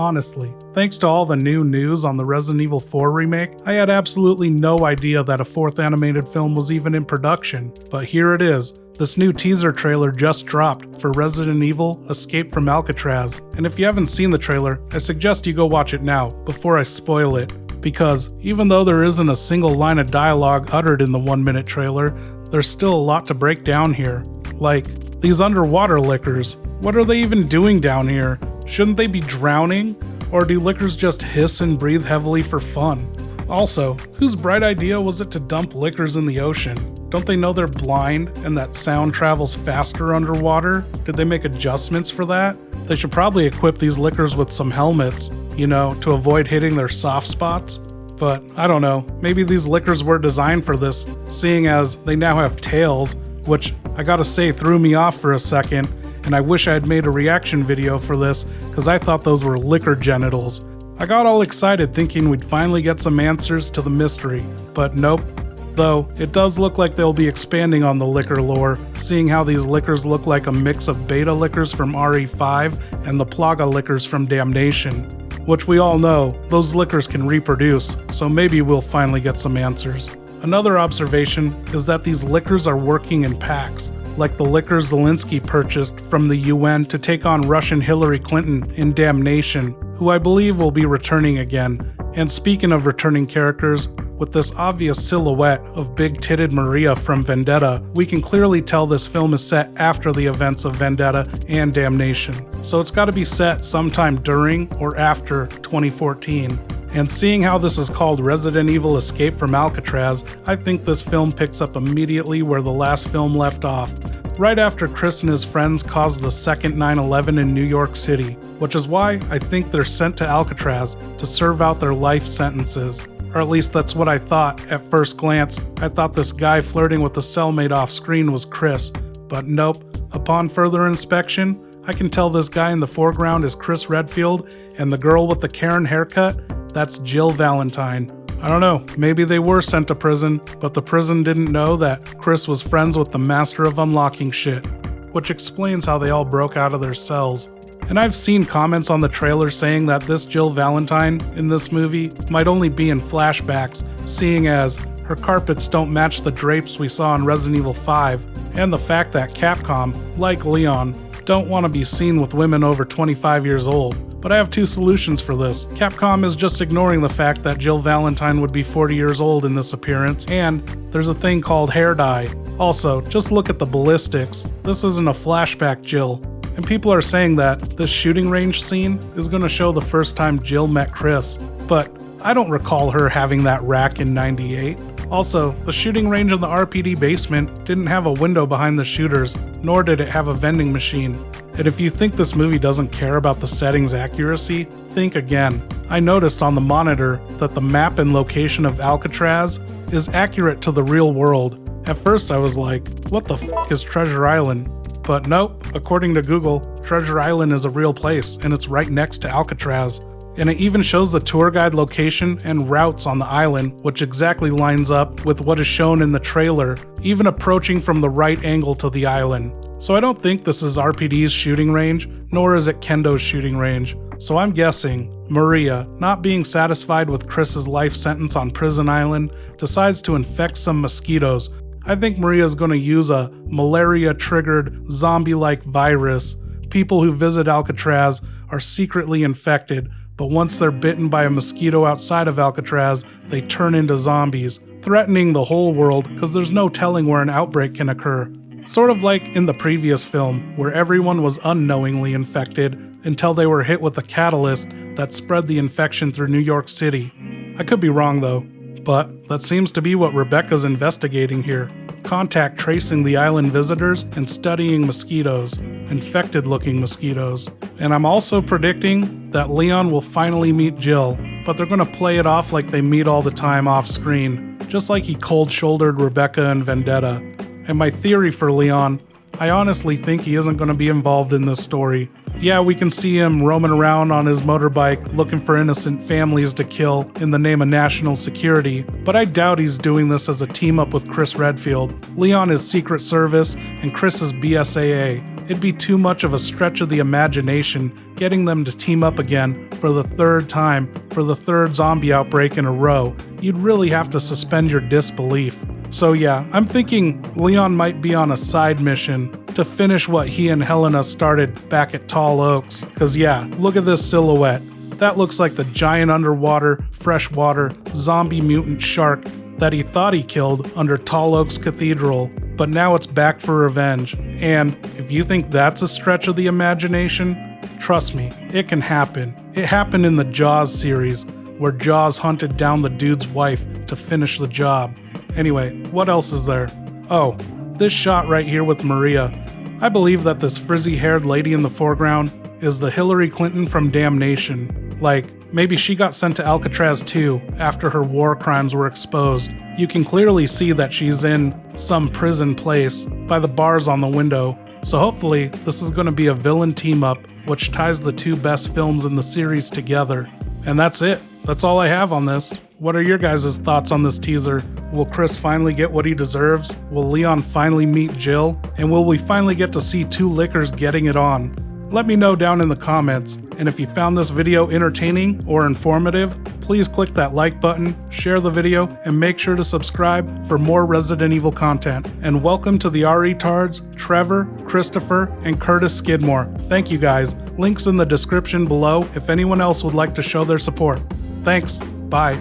honestly. Thanks to all the new news on the Resident Evil 4 remake, I had absolutely no idea that a fourth animated film was even in production. But here it is. This new teaser trailer just dropped for Resident Evil Escape from Alcatraz. And if you haven't seen the trailer, I suggest you go watch it now, before I spoil it. Because even though there isn't a single line of dialogue uttered in the 1-minute trailer, there's still a lot to break down here. Like, these underwater lickers. What are they even doing down here? Shouldn't they be drowning? Or do lickers just hiss and breathe heavily for fun? Also, whose bright idea was it to dump lickers in the ocean? Don't they know they're blind and that sound travels faster underwater? Did they make adjustments for that? They should probably equip these lickers with some helmets, to avoid hitting their soft spots. But I don't know, maybe these lickers were designed for this, seeing as they now have tails, which I gotta say threw me off for a second, and I wish I had made a reaction video for this because I thought those were licker genitals. I got all excited thinking we'd finally get some answers to the mystery, but nope. Though, it does look like they'll be expanding on the licker lore, seeing how these lickers look like a mix of beta lickers from RE5 and the Plaga lickers from Damnation. Which we all know, those lickers can reproduce, so maybe we'll finally get some answers. Another observation is that these lickers are working in packs, like the lickers Zelensky purchased from the UN to take on Russian Hillary Clinton in Damnation, who I believe will be returning again. And speaking of returning characters, with this obvious silhouette of big-titted Maria from Vendetta, we can clearly tell this film is set after the events of Vendetta and Damnation. So it's gotta be set sometime during or after 2014. And seeing how this is called Resident Evil Escape from Alcatraz, I think this film picks up immediately where the last film left off, right after Chris and his friends caused the second 9/11 in New York City, which is why I think they're sent to Alcatraz to serve out their life sentences. Or at least that's what I thought at first glance. I thought this guy flirting with the cellmate off screen was Chris, but nope. Upon further inspection, I can tell this guy in the foreground is Chris Redfield, and the girl with the Karen haircut, that's Jill Valentine. I don't know, maybe they were sent to prison, but the prison didn't know that Chris was friends with the master of unlocking shit, which explains how they all broke out of their cells. And I've seen comments on the trailer saying that this Jill Valentine in this movie might only be in flashbacks, seeing as her carpets don't match the drapes we saw in Resident Evil 5, and the fact that Capcom, like Leon, don't want to be seen with women over 25 years old. But I have two solutions for this. Capcom is just ignoring the fact that Jill Valentine would be 40 years old in this appearance, and there's a thing called hair dye. Also, just look at the ballistics. This isn't a flashback Jill. And people are saying that this shooting range scene is going to show the first time Jill met Chris, but I don't recall her having that rack in '98. Also, the shooting range in the RPD basement didn't have a window behind the shooters, nor did it have a vending machine. And if you think this movie doesn't care about the setting's accuracy, think again. I noticed on the monitor that the map and location of Alcatraz is accurate to the real world. At first I was like, what the f*** is Treasure Island? But nope, according to Google, Treasure Island is a real place, and it's right next to Alcatraz. And it even shows the tour guide location and routes on the island, which exactly lines up with what is shown in the trailer, even approaching from the right angle to the island. So I don't think this is RPD's shooting range, nor is it Kendo's shooting range. So I'm guessing Maria, not being satisfied with Chris's life sentence on Prison Island, decides to infect some mosquitoes. I think Maria's going to use a malaria-triggered, zombie-like virus. People who visit Alcatraz are secretly infected, but once they're bitten by a mosquito outside of Alcatraz, they turn into zombies, threatening the whole world because there's no telling where an outbreak can occur. Sort of like in the previous film, where everyone was unknowingly infected until they were hit with a catalyst that spread the infection through New York City. I could be wrong though. But that seems to be what Rebecca's investigating here. Contact tracing the island visitors and studying mosquitoes, infected-looking mosquitoes. And I'm also predicting that Leon will finally meet Jill, but they're going to play it off like they meet all the time off-screen, just like he cold-shouldered Rebecca in Vendetta. And my theory for Leon, I honestly think he isn't going to be involved in this story. Yeah, we can see him roaming around on his motorbike looking for innocent families to kill in the name of national security, but I doubt he's doing this as a team up with Chris Redfield. Leon is Secret Service and Chris is B.S.A.A. it'd be too much of a stretch of the imagination getting them to team up again for the third time for the third zombie outbreak in a row. You'd really have to suspend your disbelief. So yeah, I'm thinking Leon might be on a side mission to finish what he and Helena started back at Tall Oaks. Cause yeah, look at this silhouette. That looks like the giant underwater, freshwater, zombie mutant shark that he thought he killed under Tall Oaks Cathedral, but now it's back for revenge. And if you think that's a stretch of the imagination, trust me, it can happen. It happened in the Jaws series, where Jaws hunted down the dude's wife to finish the job. Anyway, what else is there? Oh, this shot right here with Maria. I believe that this frizzy-haired lady in the foreground is the Hillary Clinton from Damnation. Like, maybe she got sent to Alcatraz too after her war crimes were exposed. You can clearly see that she's in some prison place by the bars on the window. So hopefully this is going to be a villain team-up which ties the two best films in the series together. And that's it. That's all I have on this. What are your guys' thoughts on this teaser? Will Chris finally get what he deserves? Will Leon finally meet Jill? And will we finally get to see two lickers getting it on? Let me know down in the comments. And if you found this video entertaining or informative, please click that like button, share the video, and make sure to subscribe for more Resident Evil content. And welcome to the R-Retards, Trevor, Christopher, and Curtis Skidmore. Thank you guys. Links in the description below if anyone else would like to show their support. Thanks. Bye.